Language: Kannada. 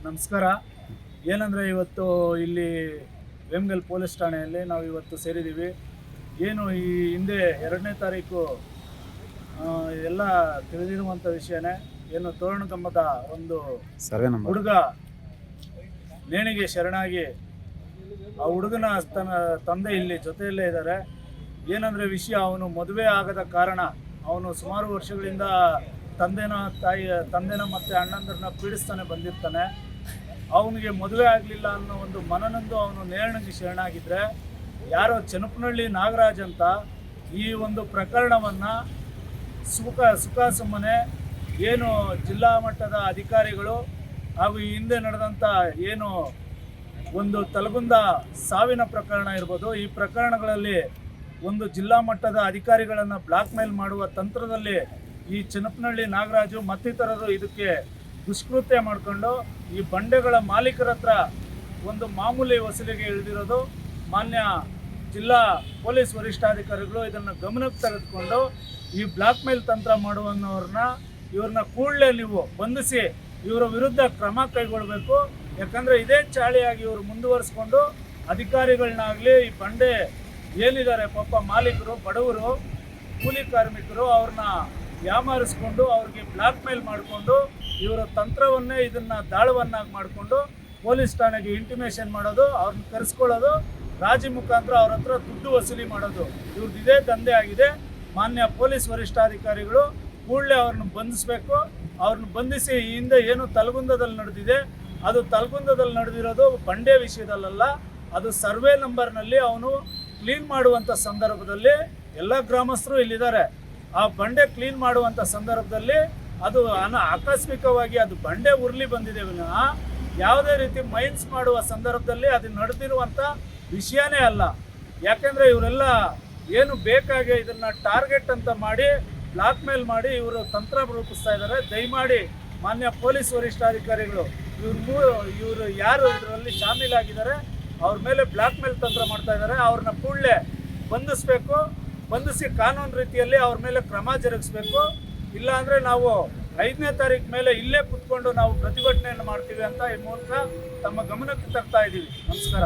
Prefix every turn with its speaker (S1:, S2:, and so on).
S1: ನಮಸ್ಕಾರ. ಏನಂದರೆ ಇವತ್ತು ಇಲ್ಲಿ ವೇಮಗಲ್ ಪೊಲೀಸ್ ಠಾಣೆಯಲ್ಲಿ ನಾವು ಇವತ್ತು ಸೇರಿದ್ದೀವಿ. ಏನು ಈ ಹಿಂದೆ 2ನೇ ತಾರೀಕು ಎಲ್ಲ ತಿಳಿದಿರುವಂಥ ವಿಷಯನೇ. ಏನು ತೋರಣಕಂಬದ ಒಂದು ಹುಡುಗ ನೇಣಿಗೆ ಶರಣಾಗಿ ಆ ಹುಡುಗನ ತಂದೆ ಇಲ್ಲಿ ಜೊತೆಯಲ್ಲೇ ಇದ್ದಾರೆ. ಏನಂದರೆ ವಿಷಯ, ಅವನು ಮದುವೆ ಆಗದ ಕಾರಣ ಅವನು ಸುಮಾರು ವರ್ಷಗಳಿಂದ ತಂದೆನ ಮತ್ತು ಅಣ್ಣಂದ್ರನ್ನ ಪೀಡಿಸ್ತಾನೆ ಬಂದಿರ್ತಾನೆ. ಅವನಿಗೆ ಮದುವೆ ಆಗಲಿಲ್ಲ ಅನ್ನೋ ಒಂದು ಮನನೊಂದು ಅವನು ನೇಣಿಗೆ ಶರಣಾಗಿದ್ದರೆ, ಯಾರೋ ಚನ್ನಪನಹಳ್ಳಿ ನಾಗರಾಜ್ ಅಂತ ಈ ಒಂದು ಪ್ರಕರಣವನ್ನು ಸುಮ್ಮನೆ ಏನು ಜಿಲ್ಲಾ ಮಟ್ಟದ ಅಧಿಕಾರಿಗಳು ಹಾಗೂ ಈ ಹಿಂದೆ ನಡೆದಂಥ ಏನು ಒಂದು ತಲಗುಂದ ಸಾವಿನ ಪ್ರಕರಣ ಇರ್ಬೋದು, ಈ ಪ್ರಕರಣಗಳಲ್ಲಿ ಒಂದು ಜಿಲ್ಲಾ ಮಟ್ಟದ ಅಧಿಕಾರಿಗಳನ್ನು ಬ್ಲಾಕ್ ಮೇಲ್ ಮಾಡುವ ತಂತ್ರದಲ್ಲಿ ಈ ಚನ್ನಪನಹಳ್ಳಿ ನಾಗರಾಜು ಮತ್ತಿತರರು ಇದಕ್ಕೆ ದುಷ್ಕೃತ್ಯ ಮಾಡಿಕೊಂಡು ಈ ಬಂಡೆಗಳ ಮಾಲೀಕರ ಹತ್ರ ಒಂದು ಮಾಮೂಲಿ ವಸೂಲಿಗೆ ಇಳಿದಿರೋದು. ಮಾನ್ಯ ಜಿಲ್ಲಾ ಪೊಲೀಸ್ ವರಿಷ್ಠಾಧಿಕಾರಿಗಳು ಇದನ್ನು ಗಮನಕ್ಕೆ ತೆಗೆದುಕೊಂಡು ಈ ಬ್ಲಾಕ್ ಮೇಲ್ ತಂತ್ರ ಇವ್ರನ್ನ ಕೂಡಲೇ ನೀವು ಬಂಧಿಸಿ ಇವರ ವಿರುದ್ಧ ಕ್ರಮ ಕೈಗೊಳ್ಳಬೇಕು. ಯಾಕಂದರೆ ಇದೇ ಚಾಳಿಯಾಗಿ ಇವರು ಮುಂದುವರಿಸ್ಕೊಂಡು ಅಧಿಕಾರಿಗಳನ್ನಾಗಲಿ, ಈ ಬಂಡೆ ಏನಿದ್ದಾರೆ ಪಾಪ ಮಾಲೀಕರು, ಬಡವರು, ಕೂಲಿ ಕಾರ್ಮಿಕರು, ಅವ್ರನ್ನ ವ್ಯಾಮಾರಿಸ್ಕೊಂಡು ಅವ್ರಿಗೆ ಬ್ಲಾಕ್ ಮೇಲ್ ಮಾಡಿಕೊಂಡು ಇವರ ತಂತ್ರವನ್ನೇ ಇದನ್ನು ದಾಳವನ್ನಾಗಿ ಮಾಡಿಕೊಂಡು ಪೊಲೀಸ್ ಠಾಣೆಗೆ ಇಂಟಿಮೇಷನ್ ಮಾಡೋದು, ಅವ್ರನ್ನ ಕರೆಸ್ಕೊಳ್ಳೋದು, ರಾಜಿ ಮುಖಾಂತರ ಅವ್ರ ಹತ್ರ ದುಡ್ಡು ವಸೂಲಿ ಮಾಡೋದು, ಇವ್ರದ್ದು ಇದೇ ದಂಧೆ ಆಗಿದೆ. ಮಾನ್ಯ ಪೊಲೀಸ್ ವರಿಷ್ಠಾಧಿಕಾರಿಗಳು ಕೂಡಲೇ ಅವ್ರನ್ನ ಬಂಧಿಸಬೇಕು. ಅವ್ರನ್ನ ಬಂಧಿಸಿ ಈ ಹಿಂದೆ ಏನು ತಲಗುಂದದಲ್ಲಿ ನಡೆದಿದೆ, ಅದು ತಲಗುಂದದಲ್ಲಿ ನಡೆದಿರೋದು ಬಂಡೆ ವಿಷಯದಲ್ಲ, ಅದು ಸರ್ವೆ ನಂಬರ್ನಲ್ಲಿ ಅವನು ಕ್ಲೀನ್ ಮಾಡುವಂಥ ಸಂದರ್ಭದಲ್ಲಿ ಎಲ್ಲ ಗ್ರಾಮಸ್ಥರು ಇಲ್ಲಿದ್ದಾರೆ. ಆ ಬಂಡೆ ಕ್ಲೀನ್ ಮಾಡುವಂಥ ಸಂದರ್ಭದಲ್ಲಿ ಅದು ಆಕಸ್ಮಿಕವಾಗಿ ಅದು ಬಂಡೆ ಉರುಳಿ ಬಂದಿದೆ ವಿನಃ ಯಾವುದೇ ರೀತಿ ಮೈನ್ಸ್ ಮಾಡುವ ಸಂದರ್ಭದಲ್ಲಿ ಅದು ನಡೆದಿರುವಂಥ ವಿಷಯನೇ ಅಲ್ಲ. ಯಾಕೆಂದರೆ ಇವರೆಲ್ಲ ಏನು ಬೇಕಾಗಿ ಇದನ್ನು ಟಾರ್ಗೆಟ್ ಅಂತ ಮಾಡಿ ಬ್ಲಾಕ್ ಮೇಲ್ ಮಾಡಿ ಇವರು ತಂತ್ರ ರೂಪಿಸ್ತಾ ಇದ್ದಾರೆ. ದಯಮಾಡಿ ಮಾನ್ಯ ಪೊಲೀಸ್ ವರಿಷ್ಠಾಧಿಕಾರಿಗಳು ಇವರು ಯಾರು ಇದರಲ್ಲಿ ಶಾಮೀಲಾಗಿದ್ದಾರೆ ಅವ್ರ ಮೇಲೆ ಬ್ಲಾಕ್ ಮೇಲ್ ತಂತ್ರ ಮಾಡ್ತಾ ಇದ್ದಾರೆ, ಅವ್ರನ್ನ ಕೂಡಲೇ ಬಂಧಿಸಬೇಕು. ಬಂಧಿಸಿ ಕಾನೂನು ರೀತಿಯಲ್ಲಿ ಅವ್ರ ಮೇಲೆ ಕ್ರಮ ಜರುಗಿಸ್ಬೇಕು. ಇಲ್ಲಾಂದರೆ ನಾವು 5ನೇ ತಾರೀಕು ಮೇಲೆ ಇಲ್ಲೇ ಕುತ್ಕೊಂಡು ನಾವು ಪ್ರತಿಭಟನೆಯನ್ನು ಮಾಡ್ತೀವಿ ಅಂತ ಈ ಮೂಲಕ ತಮ್ಮ ಗಮನಕ್ಕೆ ತರ್ತಾ ಇದ್ದೀವಿ. ನಮಸ್ಕಾರ.